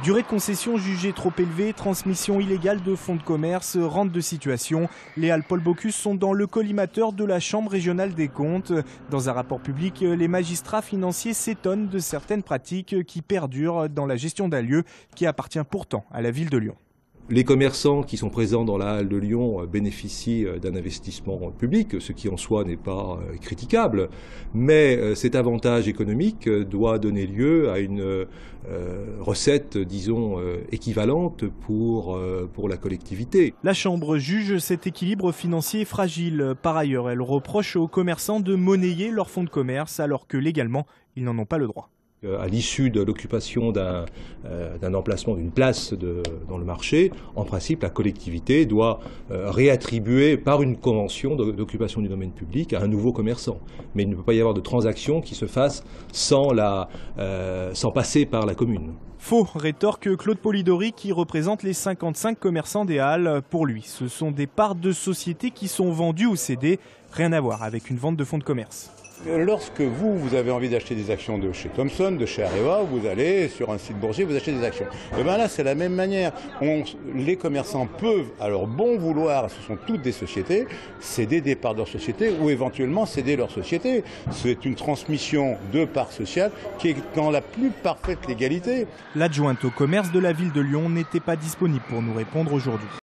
Durée de concession jugée trop élevée, transmission illégale de fonds de commerce, rente de situation. Les Halles Paul Bocuse sont dans le collimateur de la Chambre régionale des comptes. Dans un rapport public, les magistrats financiers s'étonnent de certaines pratiques qui perdurent dans la gestion d'un lieu qui appartient pourtant à la ville de Lyon. Les commerçants qui sont présents dans la Halle de Lyon bénéficient d'un investissement public, ce qui en soi n'est pas critiquable, mais cet avantage économique doit donner lieu à une recette, disons, équivalente pour la collectivité. La Chambre juge cet équilibre financier fragile. Par ailleurs, elle reproche aux commerçants de monnayer leurs fonds de commerce alors que légalement, ils n'en ont pas le droit. À l'issue de l'occupation d'un emplacement, d'une place dans le marché, en principe, la collectivité doit réattribuer par une convention d'occupation du domaine public à un nouveau commerçant. Mais il ne peut pas y avoir de transaction qui se fasse sans passer par la commune. Faux, rétorque Claude Polidori qui représente les 55 commerçants des Halles. Pour lui, ce sont des parts de sociétés qui sont vendues ou cédées. Rien à voir avec une vente de fonds de commerce. Lorsque vous avez envie d'acheter des actions de chez Thomson, de chez Areva, vous allez sur un site boursier, vous achetez des actions. Et bien là, c'est la même manière. Les commerçants peuvent, à leur bon vouloir, ce sont toutes des sociétés, céder des parts de leur société ou éventuellement céder leur société. C'est une transmission de parts sociales qui est dans la plus parfaite légalité. L'adjointe au commerce de la ville de Lyon n'était pas disponible pour nous répondre aujourd'hui.